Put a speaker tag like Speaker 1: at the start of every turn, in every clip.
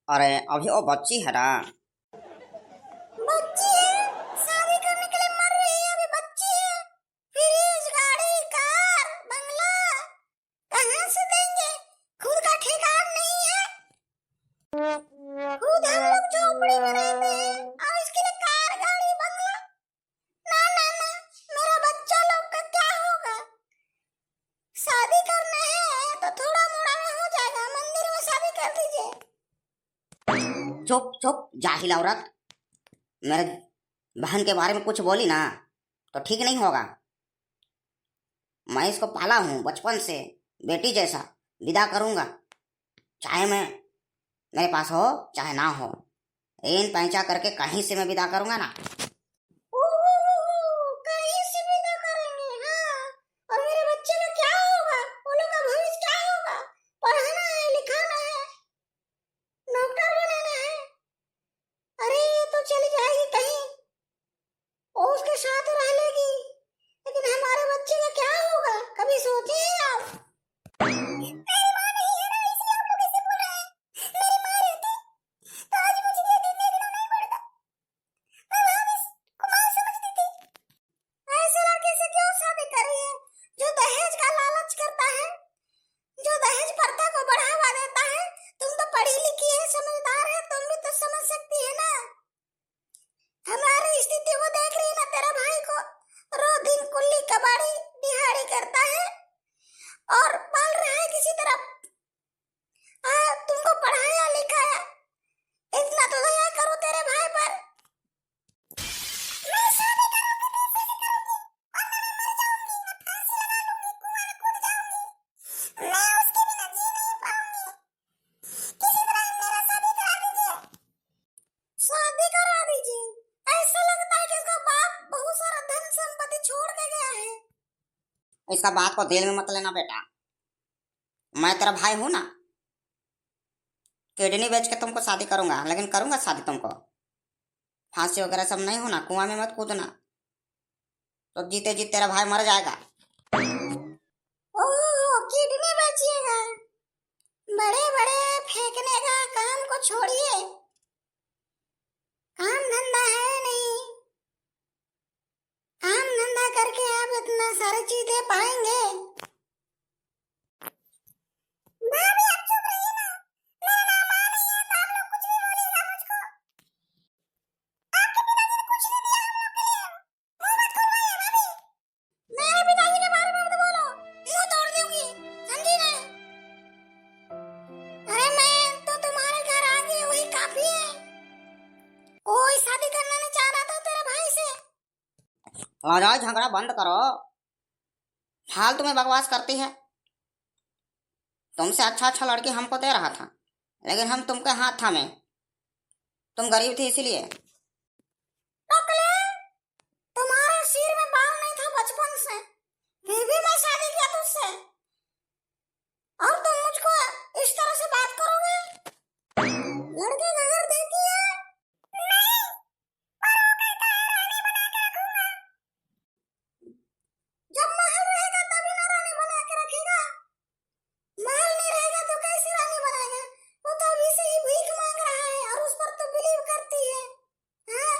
Speaker 1: अरे अभी वो बच्ची है ना।
Speaker 2: बच्ची है, शादी करने के लिए मर रही है, अभी बच्ची है। फ्रिज, गाड़ी, कार, बंगला कहाँ से देंगे? खुद का ठेकान नहीं है। खुद हम लोग झोपड़ी में रहते हैं और इसके लिए कार, गाड़ी, बंगला। ना ना ना, मेरा बच्चा लोग का क्या होगा? शादी करना है तो थोड़ा मोड़ा में हो जाएगा, मंदिर में शादी कर दीजिए।
Speaker 1: चुप चुप जाहिल औरत। मेरे बहन के बारे में कुछ बोली ना तो ठीक नहीं होगा। मैं इसको पाला हूँ बचपन से, बेटी जैसा विदा करूंगा, चाहे मैं मेरे पास हो चाहे ना हो। इन पैंचा करके कहीं से मैं विदा करूंगा ना।
Speaker 2: कहीं से भी ना करेंगे, हाँ। और मेरे बच्चे का क्या होगा? वो लोग का भविष्य क्या होगा? पढ़ाना है, लिखाना है, डॉक्टर बनाना है। अरे ये तो चली जाएगी कहीं, वो उसके साथ रह लेगी, लेकिन हमारे बच्चे का क्या होगा? कभी सोचे हैं आप? मेरी माँ नहीं है ना, इसलिए आप लोग ऐसे बोल रहे हैं। मेरी माँ रहती तो आज मुझे ये दिन देखना नहीं पड़ता। मैं भाभी को माँ समझती थी। ऐसे लड़के से क्यों शादी करी है जो दहेज का लालच करता है, जो दहेज प्रथा को बढ़ावा देता है? तुम तो पढ़ी लिखी है, समझदार है, तुम भी तो समझ सकती है ना। हमारी स्थिति को देख रही है ना, तेरा भाई को रो दिन कुल्ली कबाड़ी दिहाड़ी करता है और पाल रहा है किसी तरह। तुमको पढ़ाया लिखाया, इतना तो दया करो तेरे भाई पर। मैं शादी करूंगी तो इसी से करूंगी, वरना मैं मर जाऊंगी, मैं फांसी लगा लूंगी, कुआं में कूद जाऊंगी। मैं उसके बिना जी नहीं पाऊंगी। किसी तरह मेरा शादी करा दीजिए। शादी करा दीजिए? ऐसा लगता है कि इसका बाप बहुत सारा धन संपत्ति छोड़ के गया है।
Speaker 1: इसका बात को दिल में मत लेना बेटा, मैं तेरा भाई हूं ना। किडनी बेच के तुमको शादी करूंगा, लेकिन करूंगा शादी तुमको। फांसी वगैरह सब नहीं होना, कुआं में मत कूदना, तो जीते जीत तेरा भाई मर जाएगा।
Speaker 2: ओह, किडनी बेचिएगा? बड़े बड़े फेंकने का काम को छोड़िए, काम धंधा है नहीं। काम धंधा करके आप इतना सारी चीज दे पाएंगे? भाभी आप चुप रहिए ना, मेरा नाम माँ नहीं है तो आप लोग कुछ भी बोलिएगा मुझको। आपके पिताजी ने कुछ नहीं दिया हम लोग के लिए, मुंह मत खुलवाइए भाभी। मेरे पिताजी के बारे में मत बोलो, मुंह तोड़ दूंगी, समझी ना। अरे मैं तो तुम्हारे घर आ गई, वही काफी है। कोई शादी करना नहीं चाह रहा था तेरे भाई से।
Speaker 1: लड़ाई झगड़ा बंद करो, फालतू में बकवास करती है। तुमसे अच्छा अच्छा लड़की हमको दे रहा था, लेकिन हम तुमके हाथ थामे। तुम गरीब थी इसीलिए।
Speaker 2: टकले, तुम्हारे सिर में बाल नहीं था बचपन से, फिर भी मैं शादी किया तुझसे, और तुम मुझको इस तरह से बात करोगे? लड़के का घर देखी है? नहीं, पर वो कहता है रानी बना के रखूंगा। जब महल रहेगा तभी ना रानी बना के रखेगा। महल नहीं रहेगा तो कैसे रानी बनाएगा? वो तो अभी से ही भीख मांग रहा है और उस पर तो बिलीव करती है। हाँ,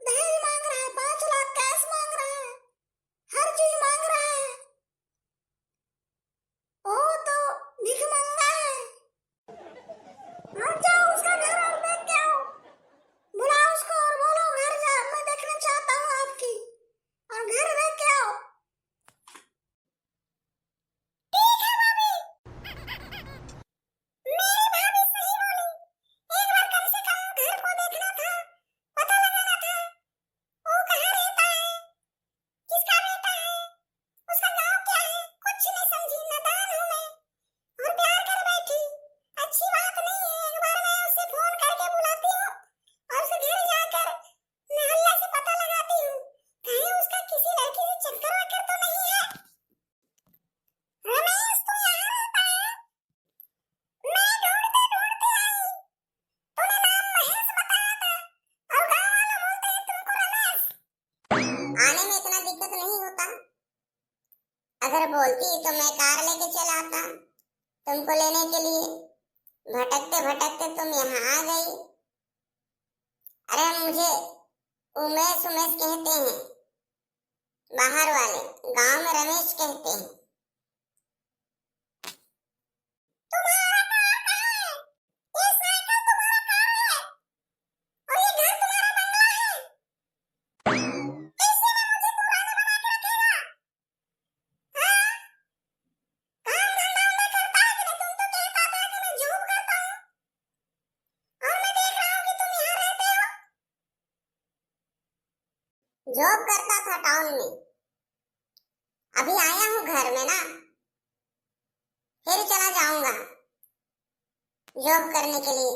Speaker 2: दहेज मांग रहा है, 5 लाख कैश मांग रहा है, हर चीज मांग रहा है। ओ तो भीख मांगा है। मत जाओ उसका घर और देख के आओ, बुलाओ उसको और बोलो घर जा, मैं देखना चाहता हूँ आपकी, और घर देख के आओ। ठीक है भाभी, मेरी भाभी सही बोली। एक बार कम से कम घर को देखना था, पता लगाना था वो कहाँ रहता है, किसका बेटा है, उसका नाम क्या है। कुछ नहीं समझी, नादान हूँ मैं और प्यार कर बैठी। अच्छी बात नहीं है, एक बार मैं उसे फोन करके बुलाती हूँ और उसे घर जाकर मोहल्ले से पता लगाती हूँ, कहीं उसका किसी लड़की से चक्कर वक्कर तो नहीं है। रमेश तू यहाँ रहता है? मैं ढूंढते ढूंढते आई, तूने नाम महेश बताया था और गांव वाले बोलते हैं तुमको रमेश। आने में इतना दिक्कत नहीं होता, अगर बोलती तो मैं कार लेके चला आता तुमको लेने के लिए। भटकते भटकते तुम यहाँ आ गई। अरे मुझे उमेश उमेश कहते हैं, बाहर वाले गांव में रमेश कहते हैं। तुम्हारा कार कहाँ है? ये साइकिल तुम्हारा कार है और ये घर तुम्हारा बंगला है। ऐसे में मुझे तू रानी बना के रखेगा? हाँ? काम धंधा उन्हें करता है कि नहीं? तुम तो कहता था कि मैं जॉब करता हूँ और मैं देख रहा हूँ कि तुम यहाँ रहते हो। जॉब करता था टाउन में, अभी आया हूँ घर में ना, फिर चला जाऊंगा जॉब करने के लिए।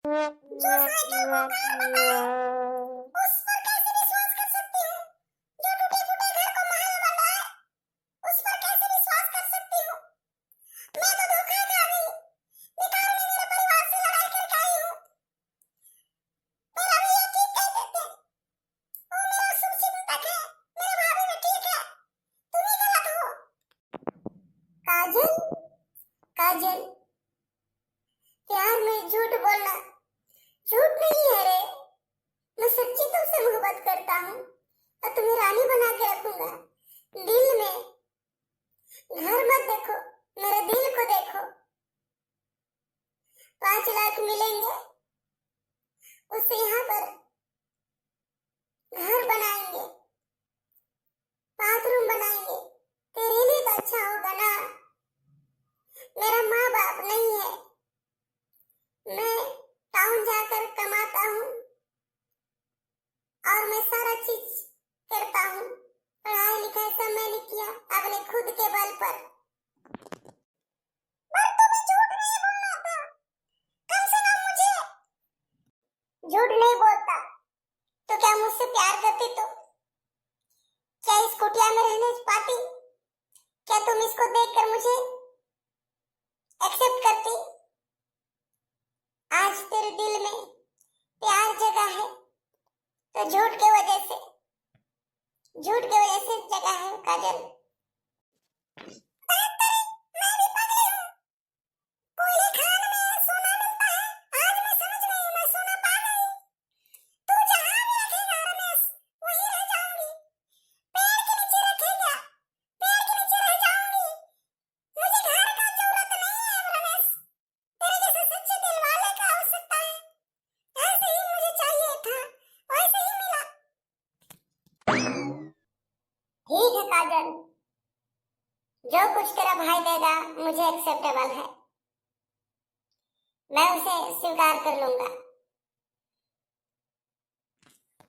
Speaker 2: जो साइकिल को कार बताया, उस पर कैसे विश्वास कर सकती हूँ? जो टूटे फूटे घर को महल बनाए, उस पर कैसे विश्वास कर सकती हूँ? मैं तो धोखा खा गई, बेकार में मेरे परिवार से लड़ाई करके आई हूँ। मेरा भी ये ठीक कहते थे, वो मेरा शुभचिंतक है, मेरे भाभी भी ठीक है, तुम ही गलत हो। काजल, काजल, प्यार में झूठ बोलना झूठ नहीं है रे। मैं सच्ची तुमसे मोहब्बत करता हूँ और तुम्हें रानी बना के रखूंगा दिल में। घर मत देखो, मेरे दिल को देखो। 5 लाख मिलेंगे, उससे यहाँ पर घर बनाएंगे, बाथरूम बनाएंगे। तेरे लिए तो अच्छा होगा ना। मेरा माँ बाप नहीं है, मैं टाउन जाकर कमाता हूँ और मैं सारा चीज करता हूँ। पढ़ाई लिखाई सब मैंने किया अपने खुद के बल पर तुम्हें झूठ नहीं बोलना था। कम से कम मुझे झूठ नहीं बोलता तो क्या मुझसे प्यार करती? तुम क्या इस कुटिया में रहने पाती? क्या तुम इसको देखकर मुझे एक्सेप्ट करती? आज तेरे दिल में प्यार जगा है तो झूठ के वजह से जगा है काजल। मैं भी पगली हूँ। कोयले खान में सोना मिलता है, आज मैं समझ गई, मैं सोना पा गई। तू जहाँ भी रखेगा रमेश, वहीं रह जाऊंगी। पेड़ के नीचे रखेगा, पेड़ के नीचे रह जाऊंगी। मुझे घर का जरूरत नहीं है रमेश, तेरे जैसे सच्चे दिल वाले का आवश्यकता है। ऐसे ही मुझे चाहिए था, वैसे ही मिला। ठीक है काजल, जो कुछ तेरा भाई देगा मुझे एक्सेप्टेबल है, मैं उसे स्वीकार कर लूंगा।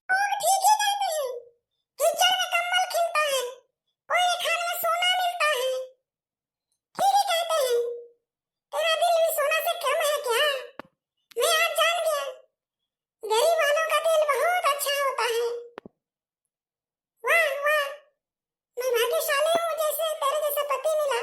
Speaker 2: और ठीक ही कहते हैं, कीचड़ में कमल खिलता है, कोयले खान में सोना मिलता है। ठीक ही कहते हैं, तेरा दिल भी सोना से कम है क्या? मैं आज जान गया, गरीब वालों का दिल बहुत अच्छा होता है। वाह वाह, मैं भाग्यशाली हूँ जैसे तेरे जैसा पति मिला।